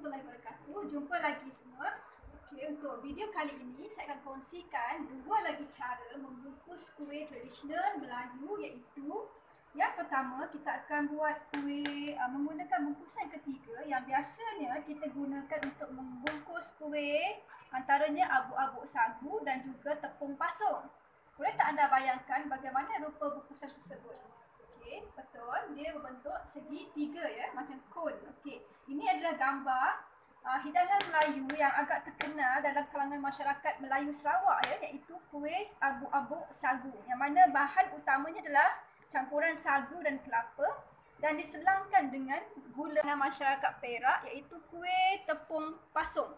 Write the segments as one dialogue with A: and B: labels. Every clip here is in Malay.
A: warahmatullahi wabarakatuh. Jumpa lagi semua. Okey, untuk video kali ini saya akan kongsikan dua lagi cara membungkus kuih tradisional Melayu, iaitu yang pertama kita akan buat kuih menggunakan bungkusan ketiga yang biasanya kita gunakan untuk membungkus kuih, antaranya abuk-abuk sagu dan juga tepung pasung. Boleh tak anda bayangkan bagaimana rupa bungkusan tersebut? Okey, betul. Dia berbentuk segitiga ya, macam kon. Okey, ini adalah gambar hidangan Melayu yang agak terkenal dalam kalangan masyarakat Melayu Sarawak ya, iaitu kuih abuk-abuk sagu. Yang mana bahan utamanya adalah campuran sagu dan kelapa dan diselangkan dengan gula dengan masyarakat Perak, iaitu kuih tepung pasung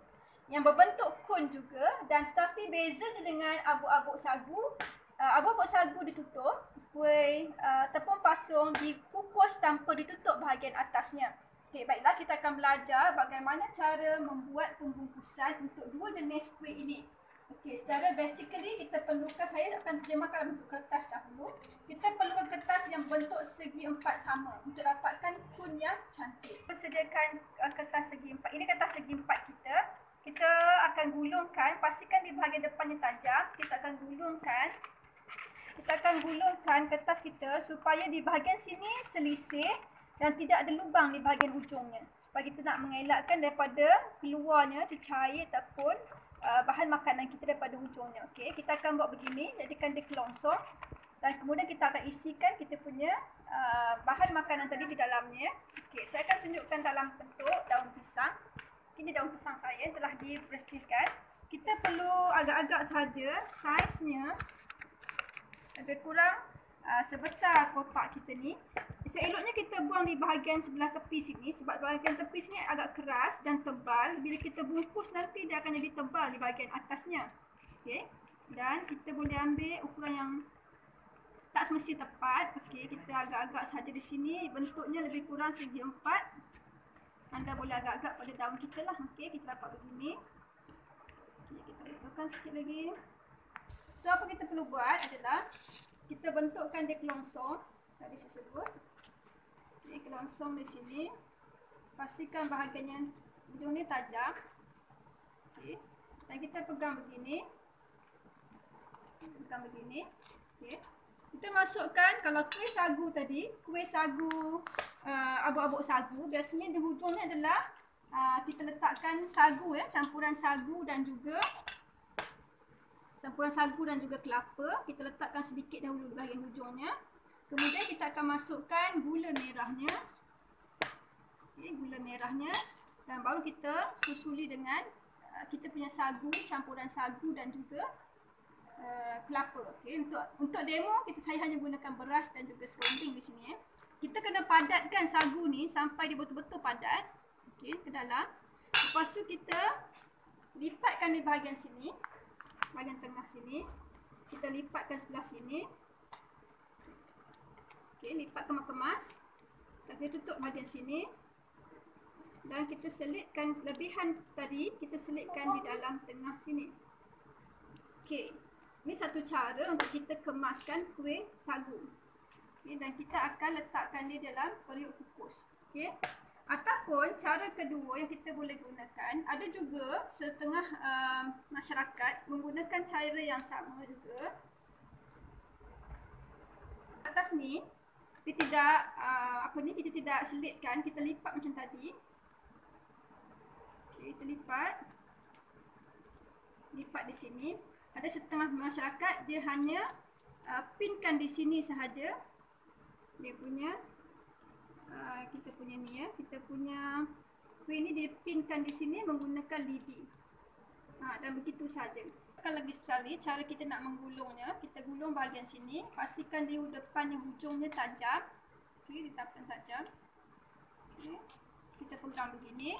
A: yang berbentuk kon juga, dan tetapi beza dengan abuk-abuk sagu. Abuk-abuk sagu ditutup, kuih tepung pasung dikukus tanpa ditutup bahagian atasnya. Okey, baiklah, kita akan belajar bagaimana cara membuat pembungkusan untuk dua jenis kuih ini. Okey, secara basically kita perlukan, saya akan terjemahkan bentuk kertas dahulu. Kita perlukan kertas yang bentuk segi empat sama untuk dapatkan kun yang cantik. Kita sediakan kertas segi empat. Ini kertas segi empat kita. Kita akan gulungkan, pastikan di bahagian depannya tajam. Kita akan gulungkan kertas kita supaya di bahagian sini selisih dan tidak ada lubang di bahagian ujungnya, supaya kita nak mengelakkan daripada keluarnya cecair ataupun bahan makanan kita daripada ujungnya. Okey, kita akan buat begini, jadikan dia kelongsong dan kemudian kita akan isikan kita punya bahan makanan tadi di dalamnya. Okey, saya akan tunjukkan dalam bentuk daun pisang. Ini daun pisang saya telah dibersihkan. Kita perlu agak-agak sahaja, saiznya lebih kurang sebesar kotak kita ni. Seeloknya kita buang di bahagian sebelah tepi sini, sebab bahagian tepi sini agak keras dan tebal. Bila kita bungkus nanti dia akan jadi tebal di bahagian atasnya. Okey, dan kita boleh ambil ukuran yang tak semesti tepat. Okey, kita agak-agak saja di sini, bentuknya lebih kurang segi empat. Anda boleh agak-agak pada daun kita lah. Okey, kita dapat begini. Okey, kita betulkan sikit lagi. So, apa kita perlu buat adalah kita bentukkan dia kelongsong tadi saya sebut. Okey, kelongsong di sini. Pastikan bahagian yang ujung ni tajam. Okey, dan kita pegang begini. Okey. Kita masukkan, kalau kuih sagu tadi, kuih sagu abuk-abuk sagu, biasanya di hujungnya adalah kita letakkan sagu ya, campuran sagu dan juga kelapa. Kita letakkan sedikit dahulu di bahagian hujungnya. Kemudian kita akan masukkan gula merahnya. Okay, gula merahnya. Dan baru kita susuli dengan kita punya sagu, campuran sagu dan juga kelapa. Okay, untuk demo saya hanya gunakan beras dan juga serunding di sini. Kita kena padatkan sagu ni sampai dia betul-betul padat. Okay, ke dalam. Lepas tu kita lipatkan di bahagian sini. Bahagian tengah sini. Kita lipatkan sebelah sini. Okey, lipat kemas-kemas. Dan kita tutup bahagian sini. Dan kita selitkan lebihan tadi, kita selitkan di dalam tengah sini. Okey, ini satu cara untuk kita kemaskan kuih sagu. Okay, dan kita akan letakkan dia dalam periuk kukus. Okey. Ataupun cara kedua yang kita boleh gunakan, ada juga setengah masyarakat menggunakan cara yang sama juga. Atas ni kita tidak selitkan, kita lipat macam tadi. Okey, kita lipat di sini. Ada setengah masyarakat dia hanya pinkan di sini sahaja. Dia punya kita punya ni ya, kita punya kuih ni dia pinkan di sini menggunakan lidi. Dan begitu saja. Akan lagi sekali cara kita nak menggulungnya, kita gulung bahagian sini, pastikan di depan yang hujungnya tajam. Okey, ditapkan tajam. Okey, kita pegang begini.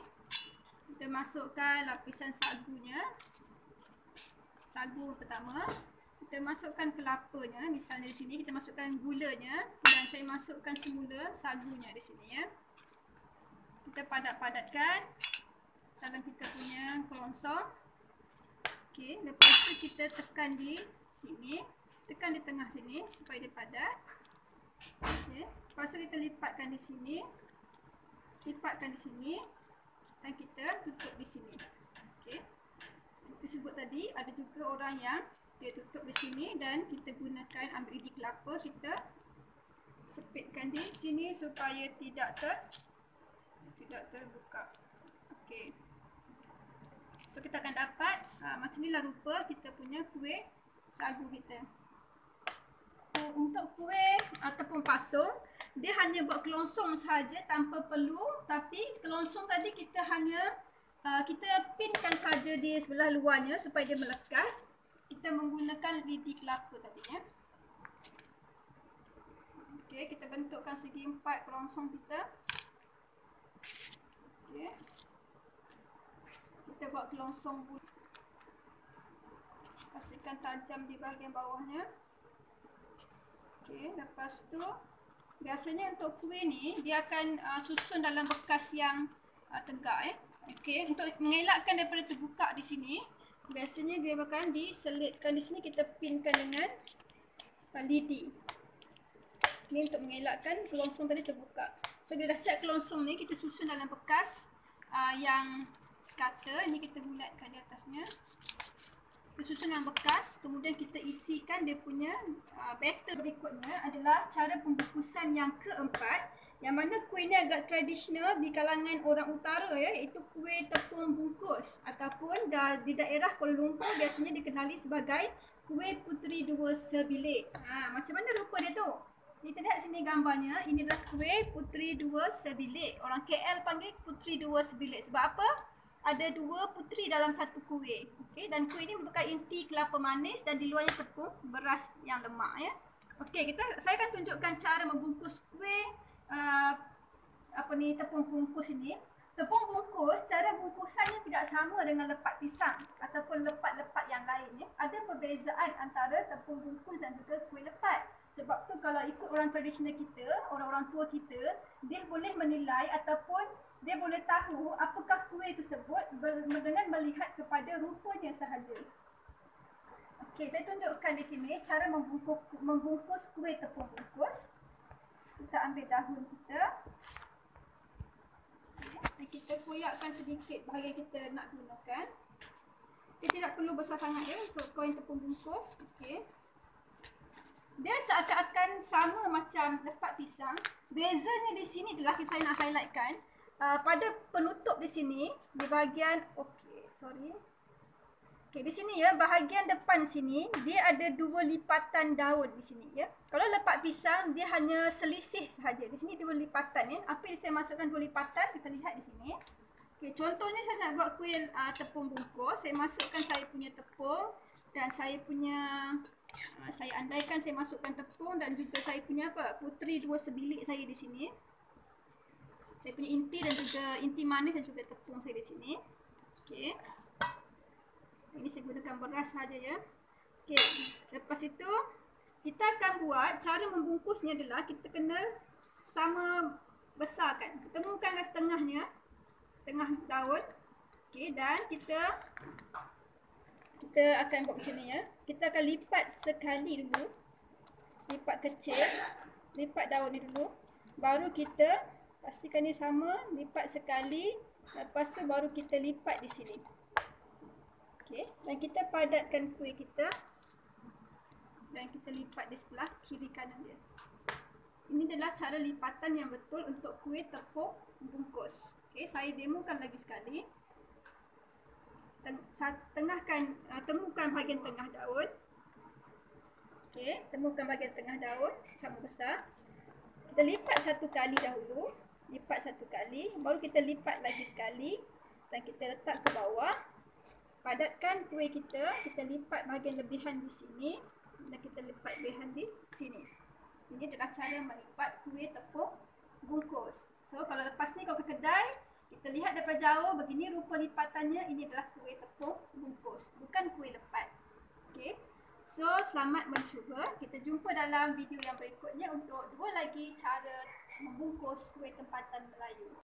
A: Kita masukkan lapisan sagunya. Sagu pertama, kita masukkan kelapanya, misalnya di sini kita masukkan gulanya dan saya masukkan semula sagunya di sini ya. Kita padat-padatkan dalam kita punya kelongsong. Okey, lepas tu kita tekan di sini, tekan di tengah sini supaya dia padat. Okey, lepas tu kita lipatkan di sini. dan kita tutup di sini. Okey. Kita sebut tadi ada juga orang yang dia tutup di sini dan kita gunakan ambil gigi kelapa, kita sepitkan di sini supaya tidak terbuka. Okey. So kita akan dapat macam inilah rupa kita punya kuih sagu kita. Untuk kuih ataupun pasung, dia hanya buat kelongsong sahaja tanpa perlu, tapi kelongsong tadi kita hanya kita pinkan saja di sebelah luarnya supaya dia melekat. Kita menggunakan lidi kelapa tadi ya. Okey, kita bentukkan segi 4 kelongsong kita. Okey. Kita buat kelongsong dulu. Pastikan tajam di bahagian bawahnya. Okey, lepas tu biasanya untuk kuih ni dia akan susun dalam bekas yang tegak ya. Okey, untuk mengelakkan daripada terbuka di sini, biasanya dia akan diselitkan di sini, kita pinkan dengan lidi. Ini untuk mengelakkan kelongsong tadi terbuka. So bila dah siap kelongsong ni, kita susun dalam bekas yang sekata. Ini kita bulatkan di atasnya. Kita susun dalam bekas, kemudian kita isikan dia punya batter. Berikutnya adalah cara pembungkusan yang keempat, yang mana kuih ni agak tradisional di kalangan orang utara ya, iaitu kuih tepung bungkus ataupun di daerah Kuala Lumpur biasanya dikenali sebagai kuih puteri dua sebilik. Macam mana rupa dia tu? Kita lihat sini gambarnya, ini adalah kuih puteri dua sebilik. Orang KL panggil puteri dua sebilik. Sebab apa? Ada dua puteri dalam satu kuih. Okey, dan kuih ini merupakan inti kelapa manis dan di luarnya tepung beras yang lemak ya. Okey, saya akan tunjukkan cara membungkus kuih tepung bungkus ini. Tepung bungkus, cara bungkusannya tidak sama dengan lepat pisang ataupun lepat-lepat yang lain ya. Ada perbezaan antara tepung bungkus dan juga kuih lepat. Sebab tu kalau ikut orang tradisional kita, orang-orang tua kita, dia boleh menilai ataupun dia boleh tahu apakah kuih tersebut dengan melihat kepada rupanya sahaja. Okey, saya tunjukkan di sini cara membungkus kuih tepung bungkus. Kita ambil daun kita. Okay, kita koyakkan sedikit bahagian kita nak gunakan. Dia tidak perlu besar sangat ya untuk koin tepung bungkus. Okey. Dia seakan-akan sama macam lepat pisang. Bezanya di sini adalah saya nak highlightkan. Pada penutup di sini, di bahagian di sini ya, bahagian depan sini dia ada dua lipatan daun di sini ya. Kalau lepat pisang dia hanya selisih sahaja. Di sini dua lipatan ya. Apa yang saya masukkan dua lipatan, kita lihat di sini. Okey, contohnya saya nak buat kuih tepung bungkus, saya masukkan saya punya tepung dan saya punya saya andaikan saya masukkan tepung dan juga saya punya puteri dua sebilik saya di sini. Saya punya inti dan juga inti manis dan juga tepung saya di sini. Okey. Ini saya gunakan beras saja ya. Okey, lepas itu kita akan buat cara membungkusnya adalah kita kena sama besarkan. Temukan setengahnya, tengah daun. Okey, dan kita akan buat macam ni ya. Kita akan lipat sekali dulu. Lipat kecil. Lipat daun ni dulu. Baru kita pastikan ni sama, lipat sekali. Lepas tu baru kita lipat di sini. Okey, dan kita padatkan kuih kita. Dan kita lipat di sebelah kiri kanan dia. Ini adalah cara lipatan yang betul untuk kuih tepung bungkus. Okey, saya demokan lagi sekali. Temukan bahagian tengah daun. Okey, temukan bahagian tengah daun sama besar. Kita lipat satu kali dahulu. Lipat satu kali, baru kita lipat lagi sekali dan kita letak ke bawah. Padatkan kuih kita lipat bahagian lebihan di sini dan kita lipat lebihan di sini. Ini adalah cara melipat kuih tepung bungkus. So kalau lepas ni kalau ke kedai, kita lihat daripada jauh begini rupa lipatannya, ini adalah kuih tepung bungkus, bukan kuih lepat. Okey. So selamat mencuba. Kita jumpa dalam video yang berikutnya untuk dua lagi cara membungkus kuih tempatan Melayu.